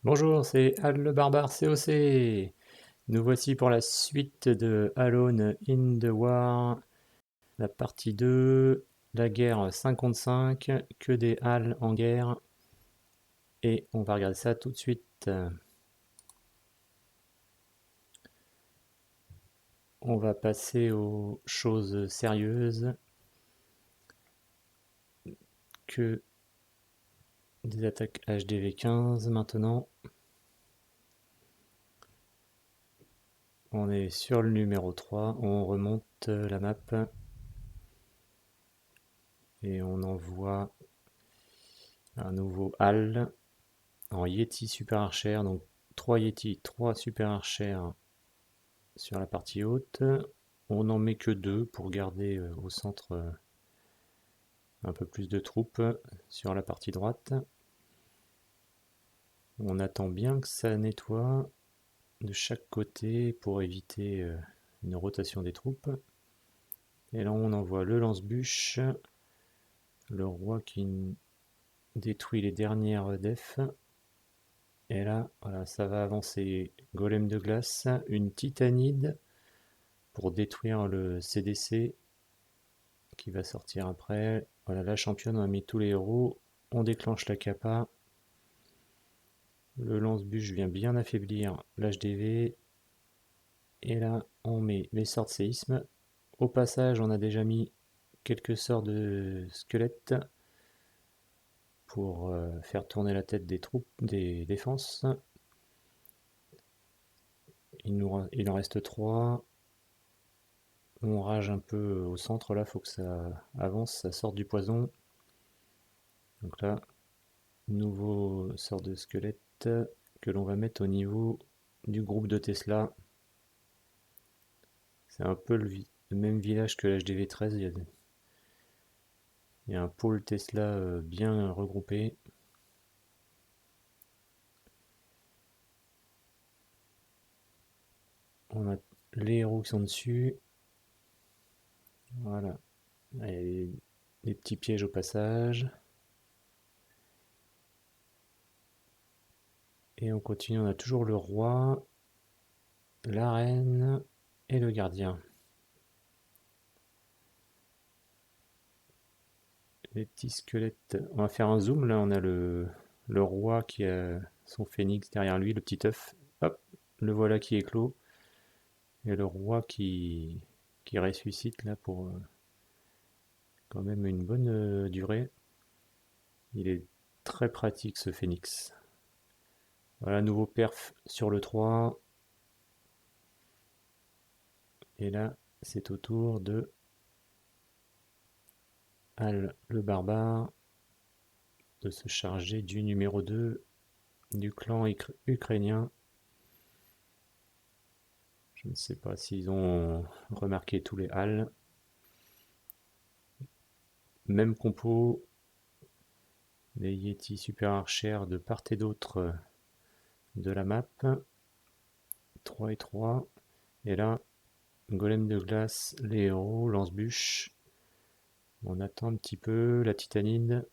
Bonjour, c'est Al le barbare COC. Nous voici pour la suite de Alone in the War, la partie 2, la guerre 5 contre 5, que des Halles en guerre. Et on va regarder ça tout de suite. On va passer aux choses sérieuses, que des attaques HDV15 maintenant. On est sur le numéro 3, on remonte la map et on envoie un nouveau Hall en Yeti Super Archer, donc 3 Yeti, 3 Super Archers sur la partie haute. On n'en met que 2 pour garder au centre un peu plus de troupes sur la partie droite. On attend bien que ça nettoie de chaque côté pour éviter une rotation des troupes. Et là on envoie le lance-bûche, le roi qui détruit les dernières defs. Et là, voilà, ça va avancer. Golem de glace, une titanide pour détruire le CDC qui va sortir après. Voilà, la championne, on a mis tous les héros. On déclenche la capa. Le lance-bûche vient bien affaiblir l'HDV. Et là, on met les sorts de séisme. Au passage, on a déjà mis quelques sorts de squelettes pour faire tourner la tête des troupes, des défenses. Il en reste 3. On rage un peu au centre là, faut que ça avance, ça sorte du poison. Donc là, nouveau sort de squelette que l'on va mettre au niveau du groupe de Tesla. C'est un peu le même village que l'HDV13, il y a un pôle Tesla bien regroupé. On a les héros qui sont dessus. Voilà. Et des petits pièges au passage. Et on continue, on a toujours le roi, la reine et le gardien. Les petits squelettes. On va faire un zoom, là on a le roi qui a son phénix derrière lui, le petit œuf. Hop, le voilà qui éclot. Et le roi qui ressuscite là pour quand même une bonne durée. Il est très pratique ce phénix. Voilà, nouveau perf sur le 3. Et là, c'est au tour de Al le barbare de se charger du numéro 2 du clan ukrainien. Je ne sais pas s'ils ont remarqué tous les halls. Même compo, les Yeti Super Archers de part et d'autre de la map. 3 et 3. Et là, Golem de glace, les héros, lance-bûche. On attend un petit peu, la titanide.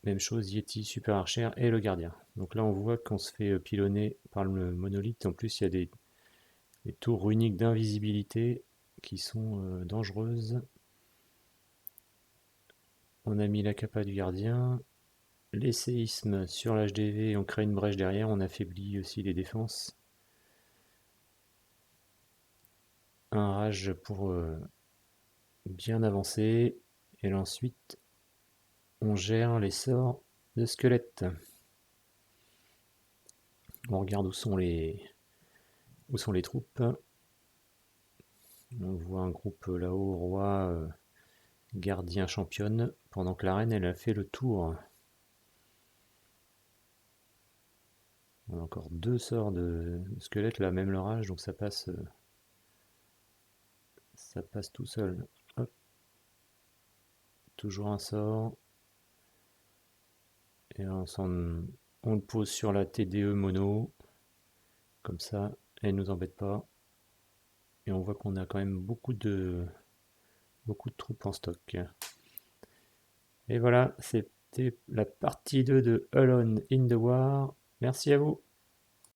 Même chose, Yeti, Super Archer et le gardien. Donc là, on voit qu'on se fait pilonner par le monolithe. En plus, il y a des tours uniques d'invisibilité qui sont dangereuses. On a mis la capa du gardien. Les séismes sur l'HDV, on crée une brèche derrière, on affaiblit aussi les défenses. Un rage pour bien avancer. Et là, ensuite, on gère les sorts de squelettes. On regarde où sont les troupes. On voit un groupe là-haut, roi, gardien, championne, pendant que la reine, elle a fait le tour. On a encore 2 sorts de squelettes, là, même leur âge, donc ça passe tout seul. Hop. Toujours un sort. Et on le pose sur la TDE mono. Comme ça, elle nous embête pas. Et on voit qu'on a quand même beaucoup de troupes en stock. Et voilà, c'était la partie 2 de Alone in the War. Merci à vous.